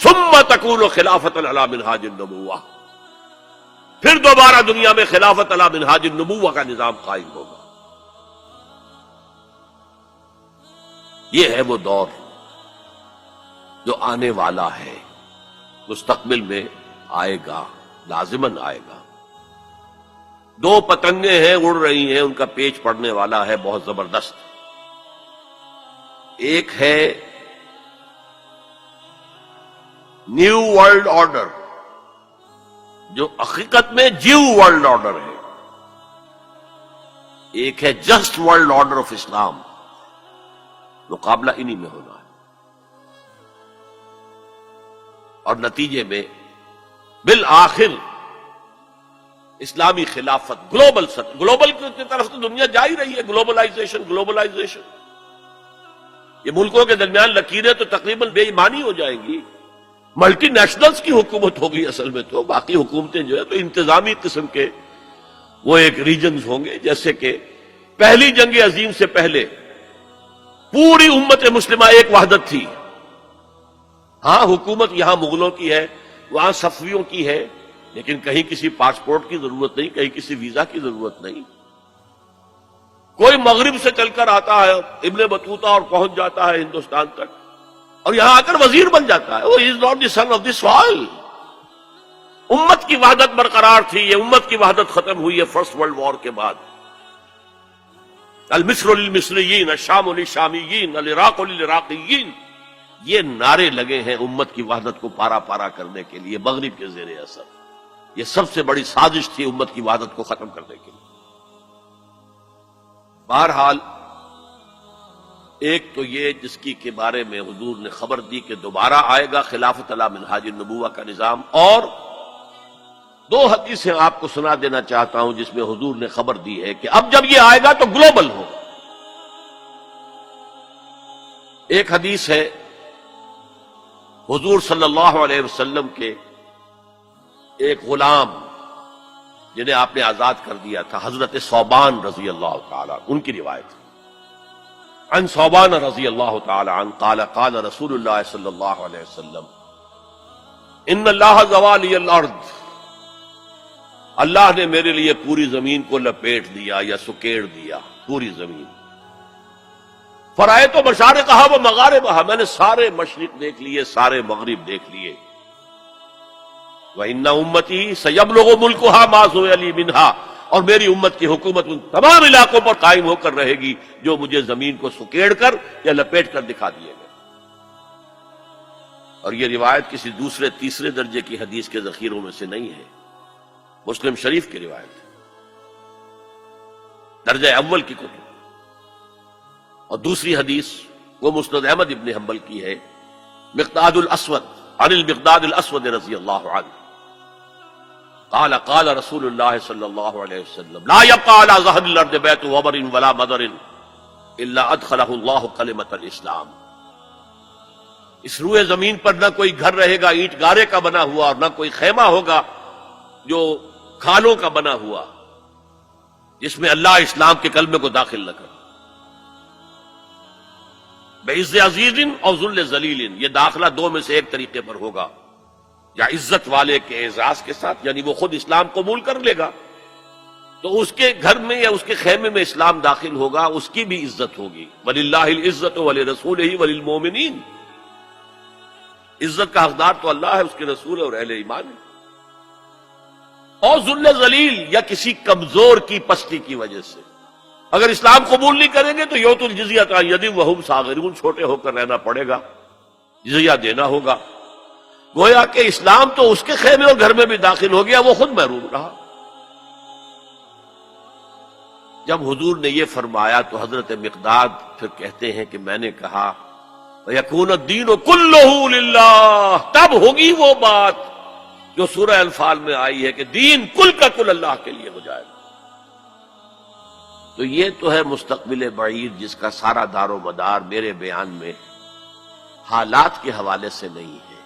ثم تکون خلافت علی منہاج النبوہ، پھر دوبارہ دنیا میں خلافت علی منہاج النبوہ کا نظام قائم ہوگا۔ یہ ہے وہ دور جو آنے والا ہے، مستقبل میں آئے گا، لازماً آئے گا۔ دو پتنگیں ہیں اڑ رہی ہیں، ان کا پیچ پڑنے والا ہے بہت زبردست۔ ایک ہے نیو ورلڈ آرڈر، جو حقیقت میں جیو ورلڈ آرڈر ہے، ایک ہے جسٹ ورلڈ آرڈر آف اسلام۔ مقابلہ انہی میں ہونا ہے، اور نتیجے میں بالآخر اسلامی خلافت گلوبل کی طرف تو دنیا جا ہی رہی ہے، گلوبلائزیشن۔ یہ ملکوں کے درمیان لکیریں تو تقریباً بے ایمانی ہو جائیں گی، ملٹی نیشنلز کی حکومت ہوگی اصل میں، تو باقی حکومتیں جو ہے تو انتظامی قسم کے وہ ایک ریجنز ہوں گے۔ جیسے کہ پہلی جنگ عظیم سے پہلے پوری امت مسلمہ ایک وحدت تھی، ہاں حکومت یہاں مغلوں کی ہے، وہاں صفویوں کی ہے، لیکن کہیں کسی پاسپورٹ کی ضرورت نہیں، کہیں کسی ویزا کی ضرورت نہیں۔ کوئی مغرب سے چل کر آتا ہے ابن بطوطہ اور پہنچ جاتا ہے ہندوستان تک، اور یہاں آ کر وزیر بن جاتا ہے۔ وہ is not the son of the soil. امت کی وحدت برقرار تھی، یہ امت کی وحدت ختم ہوئی ہے فرسٹ ورلڈ وار کے بعد۔ المصر للمصریین، الشام للشامیین، العراق للعراقیین، یہ نعرے لگے ہیں امت کی وحدت کو پارا پارا کرنے کے لیے مغرب کے زیر اثر۔ یہ سب سے بڑی سازش تھی امت کی وحدت کو ختم کرنے کے لیے۔ بہرحال ایک تو یہ جس کی کے بارے میں حضور نے خبر دی کہ دوبارہ آئے گا خلافت علی منہاج النبوہ کا نظام، اور دو حدیثیں آپ کو سنا دینا چاہتا ہوں جس میں حضور نے خبر دی ہے کہ اب جب یہ آئے گا تو گلوبل ہوگا۔ ایک حدیث ہے حضور صلی اللہ علیہ وسلم کے ایک غلام جنہیں آپ نے آزاد کر دیا تھا، حضرت ثوبان رضی اللہ تعالی عنہ، ان کی روایت ہے۔ عن ثوبان رضی اللہ تعالی عنہ قال قال رسول اللہ صلی اللہ علیہ وسلم ان اللہ زوى لي الارض، اللہ نے میرے لیے پوری زمین کو لپیٹ دیا یا سکیڑ دیا، پوری زمین۔ فرائے تو مشارقہا و مغاربہا، میں نے سارے مشرق دیکھ لیے، سارے مغرب دیکھ لیے۔ وَإِنَّ أُمَّتِي سَيَبْلُغُ مُلْكُهَا مَا زُوِيَ لِي مِنْهَا، اور میری امت کی حکومت ان تمام علاقوں پر قائم ہو کر رہے گی جو مجھے زمین کو سکیڑ کر یا لپیٹ کر دکھا دیے گئے۔ اور یہ روایت کسی دوسرے تیسرے درجے کی حدیث کے ذخیروں میں سے نہیں ہے، مسلم شریف کی روایت ہے، درجہ اول کی کتب۔ اور دوسری حدیث وہ مسند احمد ابن حنبل کی ہے، مقداد الاسود عن المقداد الاسود رضی اللہ عنہ قال قال رسول اللہ صلی اللہ علیہ وسلم لا يبقى على ظهر الارض بيت وبر ولا مدر الا ادخله الله کلمۃ الاسلام، اس روئے زمین پر نہ کوئی گھر رہے گا اینٹ گارے کا بنا ہوا، اور نہ کوئی خیمہ ہوگا جو کھالوں کا بنا ہوا، جس میں اللہ اسلام کے کلمے کو داخل نہ کرے۔ بعز عزیز اور ذل ذلیل، یہ داخلہ دو میں سے ایک طریقے پر ہوگا، یا عزت والے کے اعزاز کے ساتھ، یعنی وہ خود اسلام قبول کر لے گا تو اس کے گھر میں یا اس کے خیمے میں اسلام داخل ہوگا، اس کی بھی عزت ہوگی۔ وَلِلَّهِ الْعِزَّةُ وَلِرَسُولِهِ وَلِلْمُؤْمِنِينَ، عزت کا حقدار تو اللہ ہے، اس کے رسول اور اہل ایمان ہے۔ اور ذل ذلیل، یا کسی کمزور کی پستی کی وجہ سے، اگر اسلام قبول نہیں کریں گے تو یؤتُ الجزیۃ عن یدٍ وَهُمْ صاغرون، چھوٹے ہو کر رہنا پڑے گا، جزیہ دینا ہوگا۔ گویا کہ اسلام تو اس کے خیمے اور گھر میں بھی داخل ہو گیا، وہ خود محروم رہا۔ جب حضور نے یہ فرمایا تو حضرت مقداد پھر کہتے ہیں کہ میں نے کہا وَيَكُونَ الدِّينُ كُلُّهُ لِلَّهِ، تب ہوگی وہ بات جو سورہ انفال میں آئی ہے کہ دین کل کا کل اللہ کے لیے ہو جائے گا۔ تو یہ تو ہے مستقبل بعید جس کا سارا دار و مدار میرے بیان میں حالات کے حوالے سے نہیں ہے،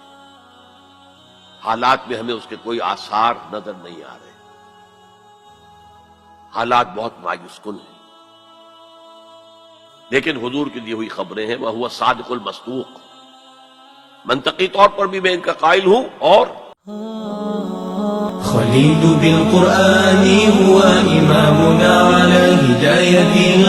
حالات میں ہمیں اس کے کوئی آثار نظر نہیں آ رہے، حالات بہت مایوس کن ہیں، لیکن حضور کی دی ہوئی خبریں ہیں، وَهُوَ الصَّادِقُ الْمَصْدُوقُ، منطقی طور پر بھی میں ان کا قائل ہوں. اور خليل بالقرآن هو إمامنا على هداية